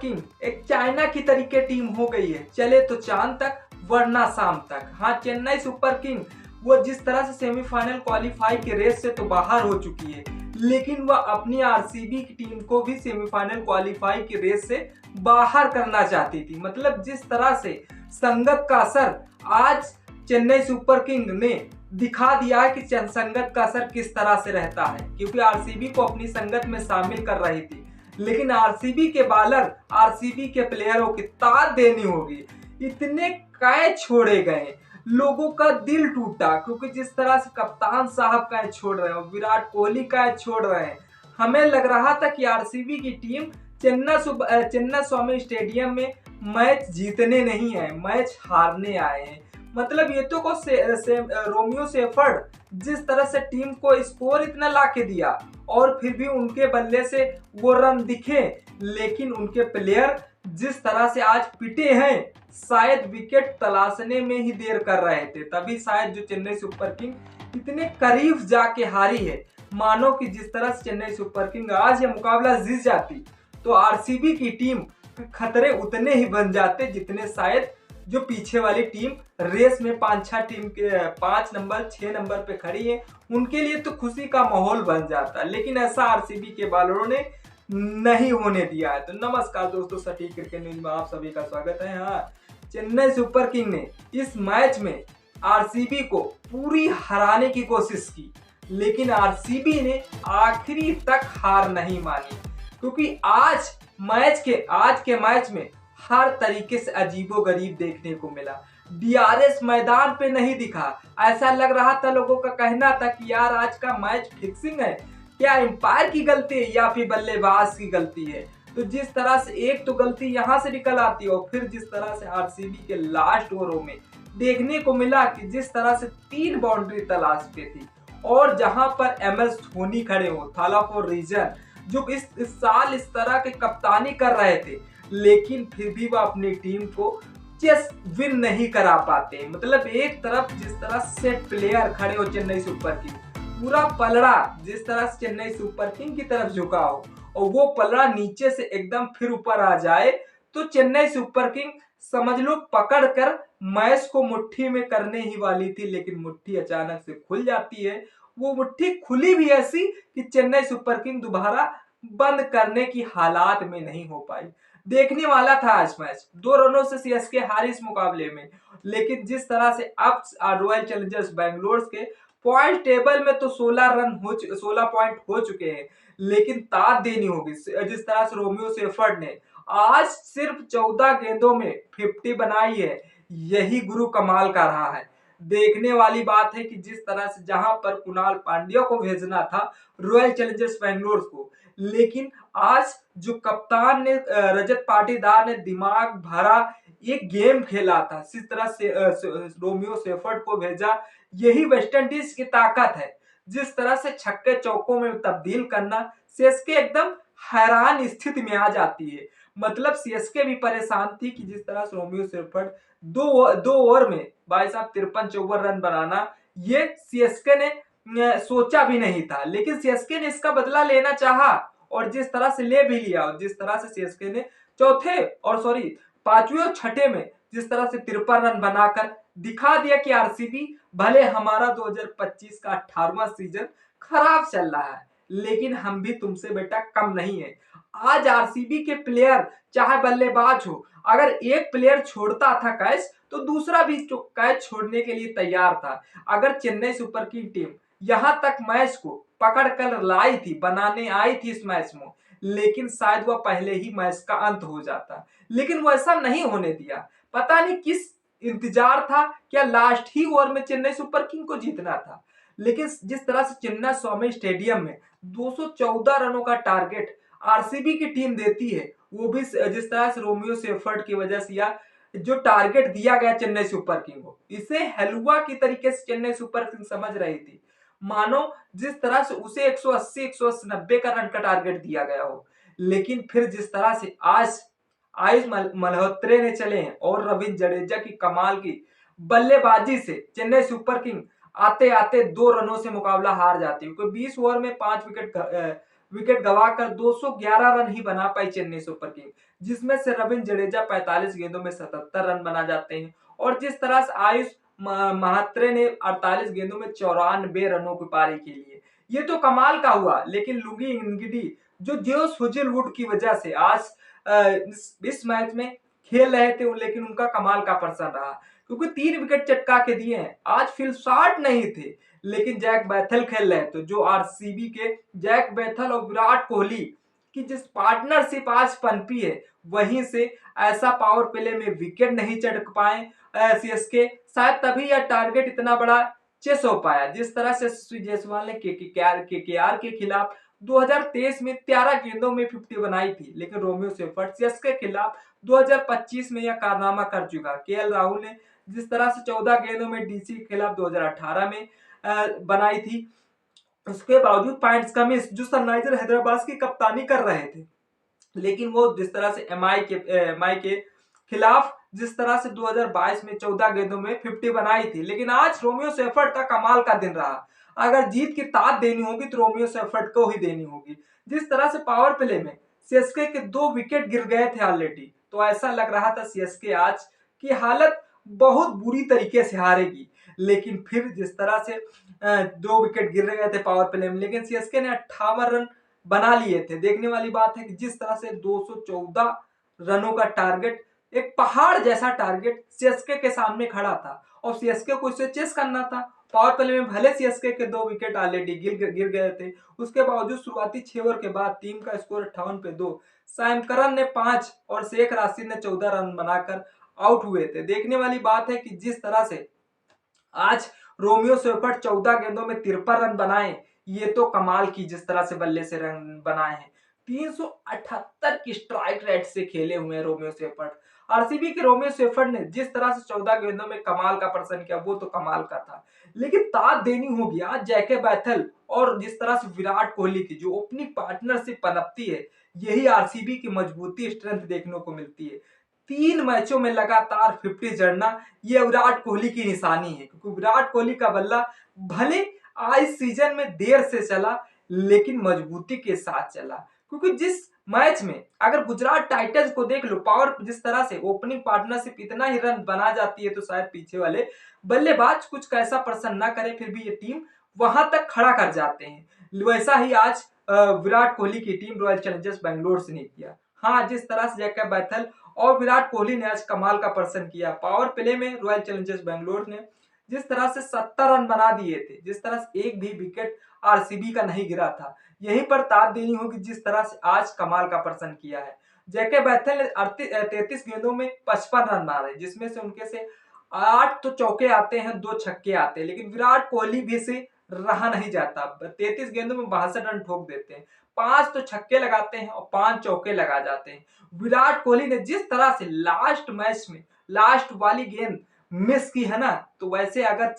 King एक China की तरीके टीम हो गई है, चले तो चांद तक वरना शाम तक। हाँ, चेन्नई सुपर किंग वो जिस तरह से सेमीफाइनल क्वालिफाई के रेस से तो बाहर हो चुकी है, लेकिन वह अपनी आरसीबी की टीम को भी सेमीफाइनल क्वालिफाई के रेस से बाहर करना चाहती थी। मतलब जिस तरह से संगत का असर आज चेन्नई सुपर किंग ने दिखा दिया है कि संगत का असर किस तरह से रहता है, क्योंकि आरसीबी को अपनी संगत में शामिल कर रही थी, लेकिन आरसीबी के बॉलर, आरसीबी के प्लेयरों की ताकत देनी होगी। इतने कैच छोड़े गए, लोगों का दिल टूटा, क्योंकि जिस तरह से कप्तान साहब कैच छोड़ रहे हैं, विराट कोहली कैच छोड़ रहे हैं, हमें लग रहा था कि आरसीबी की टीम चेन्नई स्वामी स्टेडियम में मैच जीतने नहीं आए, मैच हारने आए हैं। मतलब ये तो रोमियो सेफर्ड जिस तरह से टीम को स्कोर इतना ला के दिया और फिर भी उनके बल्ले से वो रन दिखे, लेकिन उनके प्लेयर जिस तरह से आज पिटे हैं, शायद विकेट तलाशने में ही देर कर रहे थे, तभी शायद जो चेन्नई सुपर किंग इतने करीब जाके हारी है। मानो कि जिस तरह से चेन्नई सुपर किंग आज ये मुकाबला जीत जाती तो आरसीबी की टीम खतरे उतने ही बन जाते जितने शायद जो पीछे वाली टीम रेस में 5-6 टीम के 5 नंबर 6 नंबर पे खड़ी है, उनके लिए तो खुशी का माहौल बन जाता, लेकिन ऐसा आरसीबी के बॉलरों ने नहीं होने दिया है। तो नमस्कार दोस्तों, सटीक क्रिकेट न्यूज में आप सभी का स्वागत है। हाँ, चेन्नई सुपर किंग ने इस मैच में आरसीबी को पूरी हराने की कोशिश की, लेकिन आरसीबी ने आखिरी तक हार नहीं मानी, क्योंकि आज के मैच में हर तरीके से अजीबोगरीब देखने को मिला। डीआरएस मैदान पे नहीं दिखा, ऐसा लग रहा था, लोगों का कहना था कि यार आज का मैच फिक्सिंग है, क्या एम्पायर की गलती है या फिर बल्लेबाज की गलती है। तो जिस तरह से एक तो गलती यहाँ से निकल आती है और फिर जिस तरह से आरसीबी के लास्ट ओवरों में देखने को मिला कि जिस तरह से 3 बाउंड्री तलाश पे थी और जहां पर एमएस धोनी खड़े हो, थाला फॉर रीजन, जो इस साल इस तरह के कप्तानी कर रहे थे, लेकिन फिर भी वह अपनी टीम को जस्ट विन नहीं करा पाते। मतलब एक तरफ जिस तरह से प्लेयर खड़े हो चेन्नई सुपर किंग, पूरा पलड़ा जिस तरह से चेन्नई सुपर किंग की तरफ झुका हो और वो पलड़ा नीचे से एकदम फिर ऊपर आ जाए, तो चेन्नई सुपर किंग समझ लो पकड़ कर मैच को मुट्ठी में करने ही वाली थी, लेकिन मुट्ठी अचानक से खुल जाती है। वो मुट्ठी खुली भी ऐसी कि चेन्नई सुपर किंग दोबारा बंद करने की हालात में नहीं हो पाई। देखने वाला था आज मैच, 2 रनों से सीएसके हारी इस मुकाबले में, लेकिन जिस तरह से अब रॉयल चैलेंजर्स बैंगलोर के पॉइंट टेबल में तो 16 पॉइंट हो चुके हैं, लेकिन ताकत देनी होगी। जिस तरह से रोमियो सेफर्ड ने आज सिर्फ 14 गेंदों में 50 बनाई है, यही गुरु कमाल का रहा है। देखने वाली बात है कि जिस तरह से जहां पर कुणाल पांड्या को भेजना था रॉयल चैलेंजर्स बैंगलोर को, लेकिन आज जो कप्तान ने रजत पाटीदार ने दिमाग भरा एक गेम खेला था, जिस तरह से रोमियो सेफर्ड को भेजा, यही वेस्ट इंडीज की ताकत है। जिस तरह से छक्के चौकों में तब्दील करना, सीएसके एकदम हैरान स्थिति में आ जाती है। मतलब सीएसके भी परेशान थी कि जिस तरह से रोमियो सेफर्ड दो ओवर में भाई साहब 53-54 रन बनाना, ये सीएसके ने सोचा भी नहीं था, लेकिन सीएसके ने इसका बदला लेना चाहा और जिस तरह से ले भी लिया। और जिस तरह से सीएसके ने पांचवें और छठे में जिस तरह से 53 रन बनाकर दिखा दिया कि आरसीबी भले हमारा 2025 का 18वां सीजन खराब चल रहा है, लेकिन हम भी तुमसे बेटा कम नहीं है। आज आरसीबी के प्लेयर चाहे बल्लेबाज हो, अगर एक प्लेयर छोड़ता था कैच तो दूसरा भी कैच छोड़ने के लिए तैयार था। अगर चेन्नई सुपर किंग टीम यहां तक मैच को पकड़ कर लाई थी, बनाने आई थी इस मैच में, लेकिन शायद वह पहले ही मैच का अंत हो जाता, लेकिन वो ऐसा नहीं होने दिया। पता नहीं किस इंतजार था, क्या लास्ट ही ओवर में चेन्नई सुपर किंग को जीतना था। लेकिन जिस तरह से चेन्नई स्वामी स्टेडियम में 214 रनों का टारगेट आरसीबी की टीम देती है, वो भी जिस तरह से रोमियो सेफर्ड की वजह से, या जो टारगेट दिया गया चेन्नई सुपर किंग को, इसे हलवा की तरीके से चेन्नई सुपर किंग समझ रही थी। मानो जिस तरह से उसे 180 190 का रन का टारगेट दिया गया हो, लेकिन फिर जिस तरह से आज आयुष मल्होत्रा ने चले हैं और रविंद्र जडेजा की कमाल की बल्लेबाजी से चेन्नई सुपर किंग आते आते 2 रनों से मुकाबला हार जाती है, क्योंकि 20 ओवर में 5 विकेट विकेट गंवाकर 211 रन ही बना पाई चेन्नई सुपर किंग, जिसमें से रविंद्र जडेजा 45 गेंदों में 77 रन बना जाते हैं। और जिस तरह से आयुष महात्रे ने 48 गेंदों में 94 रनों की पारी खेली है, ये तो कमाल का हुआ। लेकिन लुंगी इंगिडी जो जोस हेजलवुड की वजह से आज इस मैच में खेल रहे थे, लेकिन उनका कमाल का प्रदर्शन रहा, क्योंकि 3 विकेट चटका के दिए हैं। आज फिल शॉट नहीं थे, लेकिन जैक बैथल खेल रहे थे, जो आरसीबी के जैक बैथल और विराट कोहली की जिस पार्टनरशिप आज पनपी है, वहीं से ऐसा पावर प्ले में विकेट नहीं चटक पाए सीएसके, शायद तभी यह टारगेट इतना बड़ा चेस हो पाया। जिस तरह से यशस्वी जायसवाल ने केकेआर के खिलाफ 2023 में 13 गेंदों में 50 बनाई थी, लेकिन रोमियो सेफर्ट सीएसके के खिलाफ 2025 में यह कारनामा कर चुका। केएल राहुल ने जिस तरह से 14 गेंदों में डीसी के खिलाफ 2018 में बनाई थी, उसके बावजूद पॉइंट्स कमी जो सनराइजर हैदराबाद की कप्तानी कर रहे थे, लेकिन वो जिस तरह से एमआई के खिलाफ जिस तरह से 2022 में 14 गेंदों में 50 बनाई थी, लेकिन आज रोमियो सेफर्ट का कमाल का दिन रहा। अगर जीत की तात देनी होगी तो रोमियो सेफर्ट को ही देनी होगी। जिस तरह से पावर प्ले में सीएसके के 2 विकेट गिर गए थे ऑलरेडी, तो ऐसा लग रहा था सीएसके आज की हालत बहुत बुरी तरीके से हारेगी, लेकिन फिर जिस तरह से 2 विकेट गिर गए थे पावर प्ले में, लेकिन सीएसके ने 58 रन बना लिए थे। देखने वाली बात है कि जिस तरह से 214 रनों का टारगेट, एक पहाड़ जैसा टारगेट सीएसके के सामने खड़ा था, और सीएसके को इसे चेस करना था। पावर प्ले में भले सीएसके के 2 विकेट ऑलरेडी गिर गए थे, उसके बावजूद शुरुआती 6 ओवर के बाद टीम का स्कोर 58 पे 2, सैम करन ने 5 और शेख राशिद ने 14 रन बनाकर आउट हुए थे। देखने वाली बात है कि जिस तरह से आज रोमियो सेफर्ट 14 गेंदों में 53 रन बनाए, ये तो कमाल की जिस तरह से बल्ले से रन बनाए हैं। 378 की स्ट्राइक रेट से खेले हुए हैं रोमियो सेफर्ट। आरसीबी के रोमियो सेफर्ट ने जिस तरह से 14 गेंदों में कमाल का प्रदर्शन किया, वो तो कमाल का था, लेकिन तात देनी होगी आज जैके बैथल और जिस तरह से विराट कोहली की जो ओपनिंग पार्टनरशिप पनपती है, यही आरसीबी की मजबूती स्ट्रेंथ देखने को मिलती है। 3 मैचों में लगातार 50 जड़ना, ये विराट कोहली की निशानी है, क्योंकि विराट कोहली का बल्ला भले आज सीजन में देर से चला, लेकिन मजबूती के साथ चला। क्योंकि जिस मैच में अगर गुजरात टाइटंस को देख लो, पावर जिस तरह से ओपनिंग पार्टनरशिप इतना ही रन बना जाती है, तो शायद पीछे वाले बल्लेबाज कुछ कैसा प्रदर्शन ना करे, फिर भी ये टीम वहां तक खड़ा कर जाते हैं। वैसा ही आज विराट कोहली की टीम रॉयल चैलेंजर्स बेंगलोर से नहीं किया। हाँ, जिस तरह से जैकब बैथल और विराट कोहली ने आज कमाल का प्रदर्शन किया पावर प्ले में, रॉयल चैलेंजर्स बेंगलोर ने जिस तरह से 70 रन बना दिए थे, जिस तरह से एक भी विकेट आरसीबी का नहीं गिरा था, यहीं पर तात देनी होगी जिस तरह से आज कमाल का प्रदर्शन किया है। जैके बैथल ने 33 गेंदों में 55 रन मारे, जिसमें से उनके से 8 तो चौके आते हैं, 2 छक्के आते हैं, लेकिन विराट कोहली भी से रहा नहीं जाता। 33 गेंदों में 62 रन ठोक देते हैं, 5 तो छक्के लगाते हैं और 5 चौके लगा जाते हैं। विराट कोहली ने जिस तरह से लास्ट मैच में लास्ट वाली गेंद मिस की है ना, तो वैसे अगर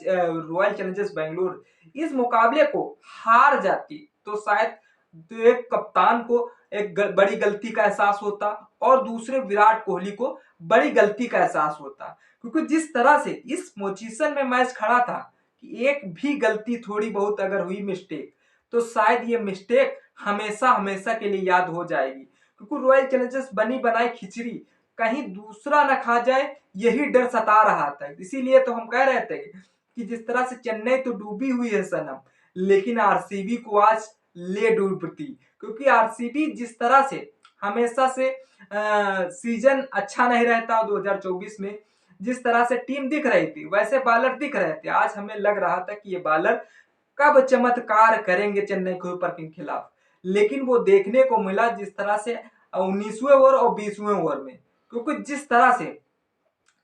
रॉयल चैलेंजर्स बेंगलोर इस मुकाबले को हार जाती, तो शायद तो एक कप्तान को एक बड़ी गलती का एहसास होता, और दूसरे विराट कोहली को बड़ी गलती का एहसास होता, क्योंकि जिस तरह से इस पोजीशन में मैच खड़ा था कि एक भी गलती थोड़ी बहुत अगर हुई मिस्टेक, तो शायद ये मिस्टेक हमेशा हमेशा के लिए याद हो जाएगी। क्योंकि रॉयल चैलेंजर्स बनी बनाई खिचड़ी कहीं दूसरा न खा जाए, यही डर सता रहा था। इसीलिए तो हम कह रहे थे कि जिस तरह से चेन्नई तो डूबी हुई है सनम, लेकिन आरसीबी को आज ले डूबती, क्योंकि आरसीबी जिस तरह से हमेशा से सीजन अच्छा नहीं रहता, 2024 में जिस तरह से टीम दिख रही थी वैसे बॉलर दिख रहे थे, आज हमें लग रहा था कि ये बॉलर कब चमत्कार करेंगे चेन्नई सुपर किंग के खिलाफ, लेकिन वो देखने को मिला जिस तरह से 19वें ओवर और 20वें ओवर में, क्योंकि जिस तरह से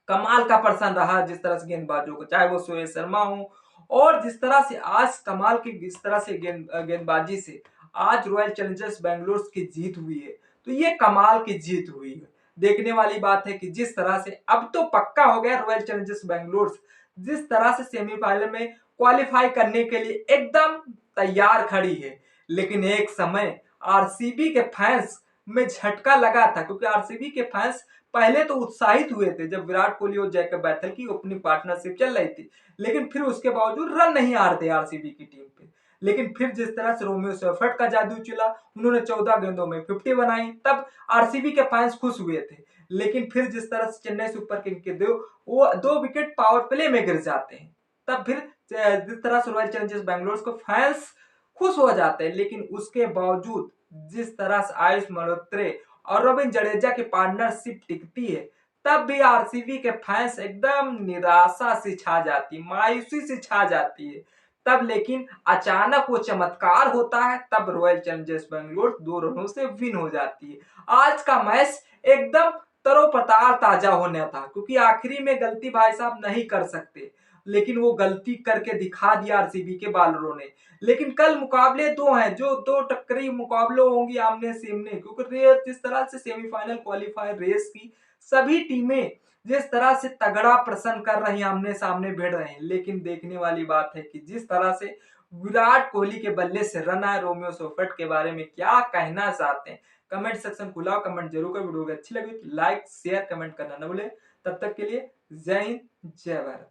कमाल का प्रदर्शन रहा, जिस तरह से गेंदबाजों को, चाहे वो सुरेश शर्मा हो, और जिस तरह से आज कमाल की जिस तरह से गेंदबाजी से आज रॉयल चैलेंजर्स बेंगलोर की जीत हुई है, तो ये कमाल की जीत हुई है। देखने वाली बात है कि जिस तरह से अब तो पक्का हो गया रॉयल चैलेंजर्स बेंगलोर जिस तरह से सेमीफाइनल में क्वालिफाई करने के लिए एकदम तैयार खड़ी है, लेकिन एक समय आरसीबी के फैंस में झटका लगा था, क्योंकि आरसीबी के फैंस पहले तो उत्साहित हुए थे जब विराट कोहली और जैकब बैथल की ओपनिंग पार्टनरशिप चल रही थी, लेकिन फिर उसके बावजूद रन नहीं आ रहे थे आरसीबी की टीम पे, लेकिन फिर जिस तरह से रोमियो सेफर्ट का जादू चला, उन्होंने 14 गेंदों में 50 बनाई, तब आरसीबी के फैंस खुश हुए थे। लेकिन फिर जिस तरह से चेन्नई सुपर किंग के दो विकेट पावर प्ले में गिर जाते हैं, तब फिर जिस तरह से रॉयल चैलेंजर्स बैंगलोर को फैंस खुश हो जाते हैं। लेकिन उसके बावजूद जिस तरह से आयुष मल्होत्रा और रविंद्र जडेजा की पार्टनरशिप टिकती है, तब भी आरसीबी के फैंस एकदम निराशा से छा जाती, मायूसी से छा जाती है। तब लेकिन अचानक वो चमत्कार होता है, तब रॉयल चैलेंजर्स बैंगलोर 2 रनों से विन हो जाती है। आज का मैच एकदम तरोपतार ताजा होने था, क्योंकि आखिरी में गलती भाई साहब नहीं कर सकते, लेकिन वो गलती करके दिखा दिया आरसीबी के बॉलरों ने। लेकिन कल मुकाबले दो हैं, जो दो टक्करी मुकाबले होंगे आमने सामने, क्योंकि जिस तरह से सेमीफाइनल क्वालिफायर रेस की सभी टीमें जिस तरह से तगड़ा प्रदर्शन कर रही हैं, आमने सामने भिड़ रहे हैं। लेकिन देखने वाली बात है कि जिस तरह से विराट कोहली के बल्ले से रन आए, रोमियो सेफर्ट के बारे में क्या कहना चाहते हैं? कमेंट सेक्शन खुला, कमेंट जरूर कर। वीडियो अच्छी लगी तो लाइक शेयर कमेंट करना न भूले। तब तक के लिए जय हिंद, जय भारत।